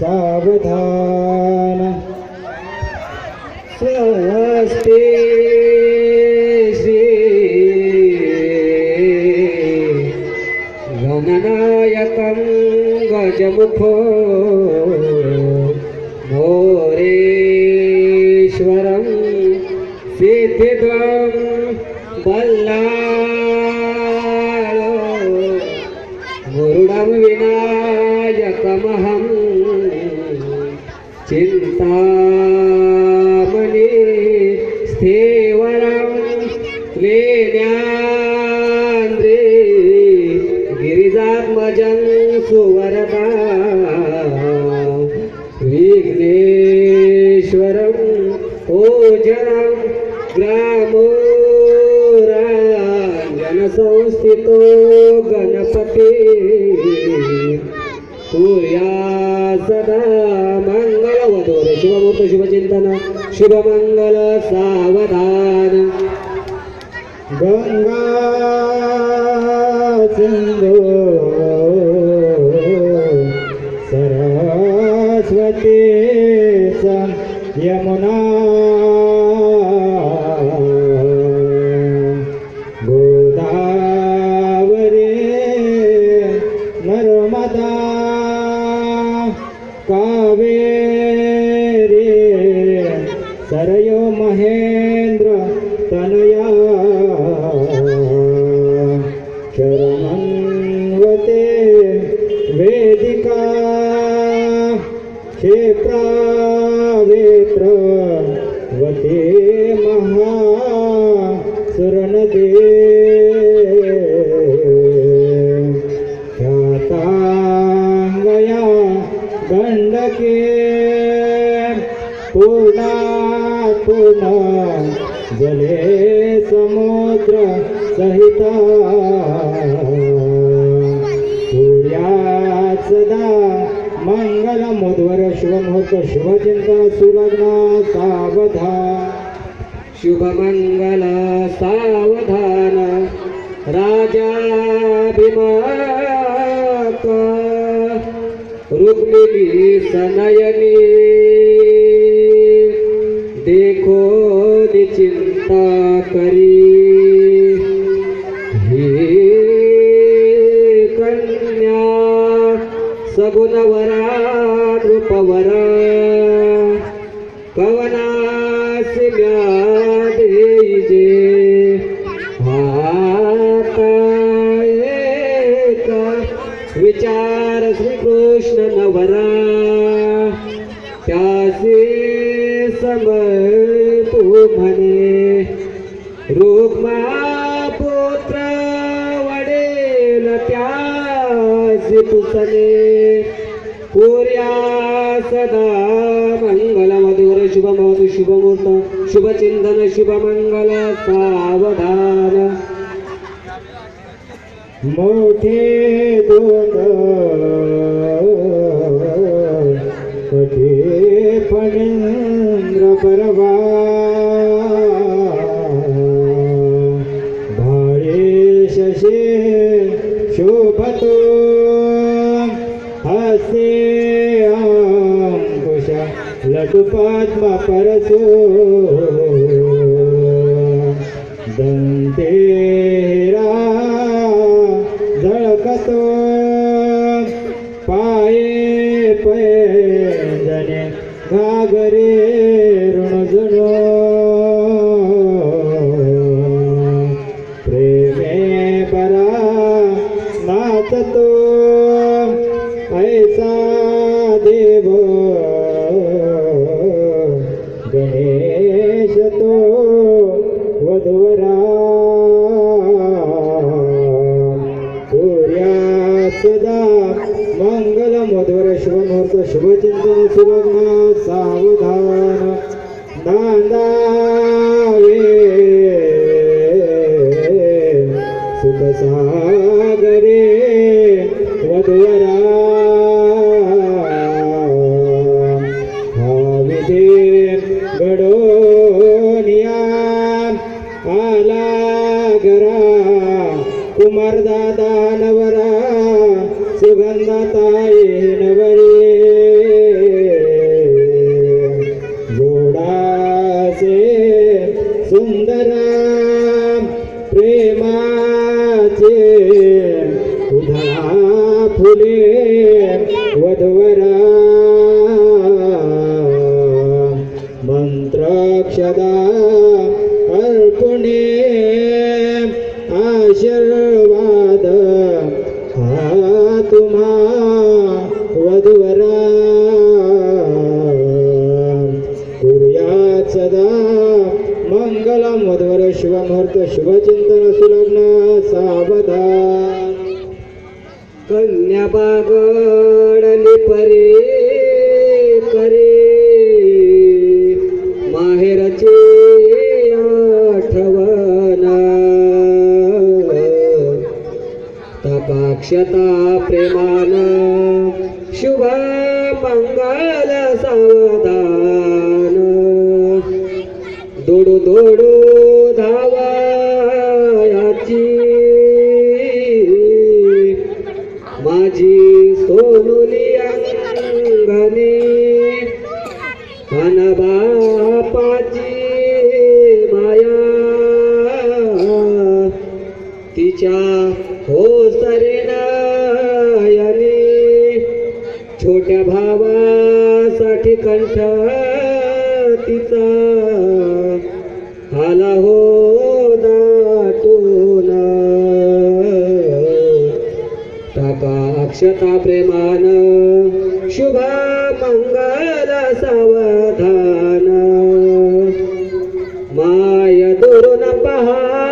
सावधान स्वस्ति श्री गणनायकं गजमुखो मोरेश्वरं सिद्धिदं बल्लाळो गुरुडं विनायकमहं चिन्तामणि स्थेवरं लेण्यान्द्रे गिरिजात्मजं सुवरदा विघ्नेश्वरं ओजरं ग्रामोराञ्जनसंस्थितो गणपति कुर्या सदा मंगलवधूर शुभमुहूर्त शुभचिंतन शुभमंगल सावधान गंगा सिंधू सरस्वती यमुना गोदावरी नर्मदा कावेरी सरयो महेंद्र तनया शरणन्वते वेदिका क्षेत्रावेत्रवते महासुरनदे ख्यातांगया गंडके पूर्णा पूर्ण जले समुद्र सहिता सूर्यात सदा मंगल मुद्वर शुभमुहूर्त शुभचिंतन सुलग्न सावधान शुभमंगल सावधान राजाभिमाक रुक्मिणी सनयनी देखो निचिंता करी हे कन्या सगुणवरा नृपवरा कवनास देईजे आता एक विचार श्रीकृष्ण नवरा त्यासे समर्पू म्हणे रुक्मा पुत्र वडेल त्यासी पुसणे कुर्या सदा मंगलमधुर शुभमधु शुभमुहूर्त शुभचिंतन शुभमंगल सावधान मोठे दोन कधी फणींद्र परवा भाळे शशे शोभतो हसे अंकुश लटुपद्म परसो दंतेरा झळकतो पाये पैंजने घागरे ऋणजनो प्रेमे परा नाचतो ऐसा देव गणेश तो वधुवरा सूर्या सदा मंगल मधुर शुभमुहूर्त शुभचिंतन सुलग्न सावधान नांदावे सुखसागरे वधुवरा भाविदे गडोनिया आला गरा कुमार दादा नवरा सुगंधाताई वधूवरा मंत्राक्षदा अर्पणे आशीर्वाद हा तुम्हा वधूवरा कुर्यात सदा मंगलम वधूवर शुभमुहूर्त शुभचिंतन सुलग्न सावधान कन्या बागडली परे करे माहेरचे आठवणा तपाक्षता प्रेमान शुभ मंगल सावधान दोडू दोडू धावा याची माझी सोनुली अंगणी अन बापाची माया तिच्या हो सरेनायनी छोट्या भावासाठी कंठ तिचा आला हो दाटून टाका अक्षता प्रेमान शुभ मंगल सावधान माय दुरून पहाते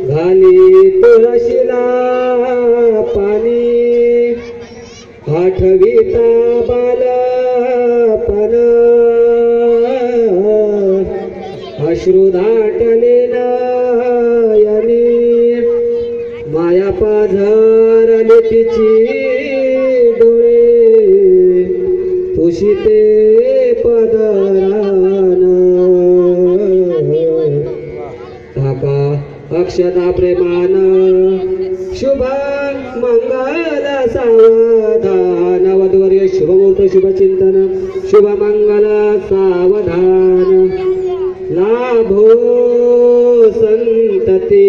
घाली तुळशीला पाणी आठविता बालपण अश्रू दाटले नयनी माया पाझरली तिची डोळे पुशिते पदरान टाका अक्षता प्रेमान शुभ मंगल सावधान वधूवर्य शुभमुहूर्त शुभचिंतन शुभ मंगल सावधान लाभो संतती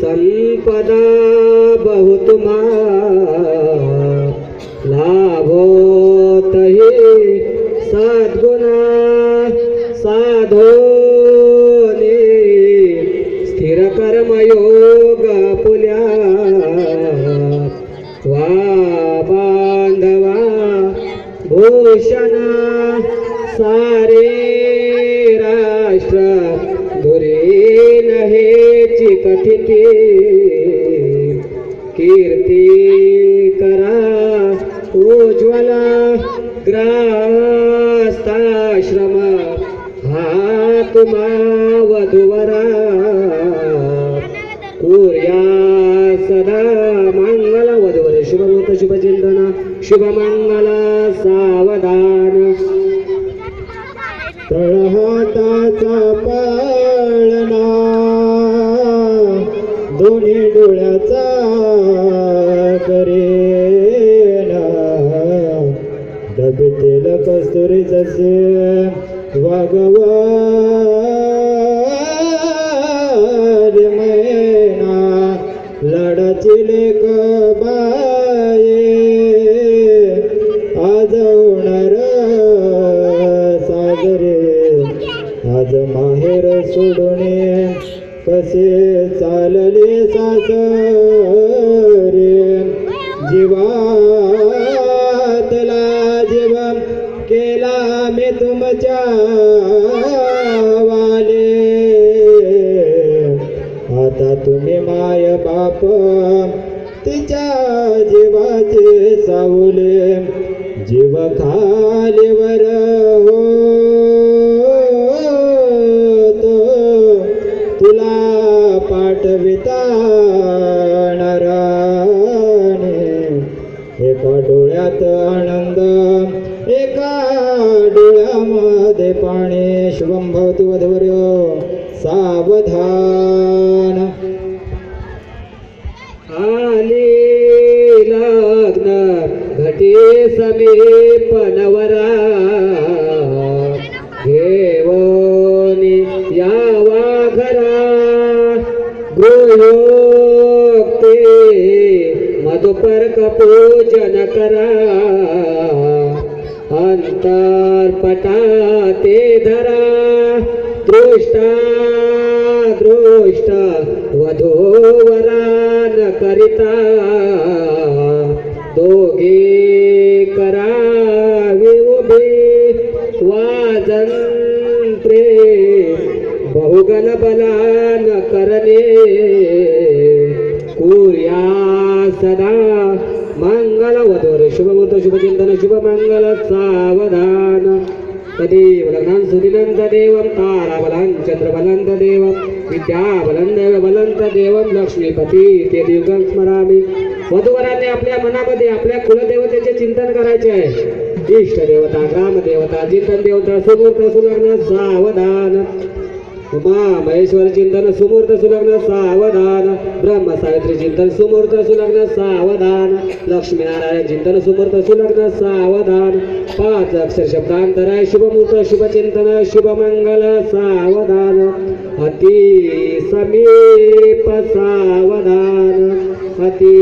संपदा बहुतुमा लाभो तही सद्गुणा साधोने स्थिर कर्मयोग पुल्या वा बांधवा भूषणा सारे राष्ट्र दुरे नहेची कथिते कीर्ती करा उज्ज्वला ग्रास्ताश्रम हा तुम्हा वधूवरा कुर्या सदा मंगल वधूवर शुभमुहूर्त शुभचिंतन शुभमंगल सावधान तळहाताचा पाळणा दोन्ही डोळ्याचा करेना डबीतील कस्तुरी जसे वागवा मैना लाडाची लेक बाये आज होणार आज माहेर सोडणे कसे चालले सासरे जीवातला जीव केला मी तुमच्या वाले आता तुम्ही माय बाप तिच्या जीवाचे सावले जीव खालीवर हो तुला पाठविता नराने एका डोळ्यात आनंद एका डोळ्यामध्ये पाणी शुभम भवतु वधूवर्य सावधान आले लग्न घटे समीप नवरा घेवनी यावा घरा गृहो मधुपर्क पूजन करा अंतरपटा ते धरा दृष्टा दृष्ट वधूवरा न करिता दोघे करावे उभे स्वातंत्र्ये बहुगण बलान करणे कुर्या सदा मंगल वधूर शुभमुहूर्त शुभचिंतन शुभमंगल सावधान तदेव लग्नां सुदिनं तदेवं ताराबलं चंद्रबलं तदेवं विद्याबलं देवबलं तदेवं लक्ष्मीपती ते दिवगं स्मरामि. वधूवरांनी आपल्या मनामध्ये आपल्या कुलदेवतेचे चिंतन करायचे आहे. इष्ट देवता ग्रामदेवता चिंतन देवता सुमुहूर्त सुलग्न सावधान उमा महेश्वर चिंतन सुमुहूर्त सुलग्न सावधान ब्रह्म सावित्री चिंतन सुमुहूर्त सुलग्न सावधान लक्ष्मीनारायण चिंतन सुमुहूर्त सुलग्न सावधान 5 अक्षर शब्दांतराय शुभमुहूर्त शुभचिंतन शुभमंगल सावधान अति समीप सावधान अति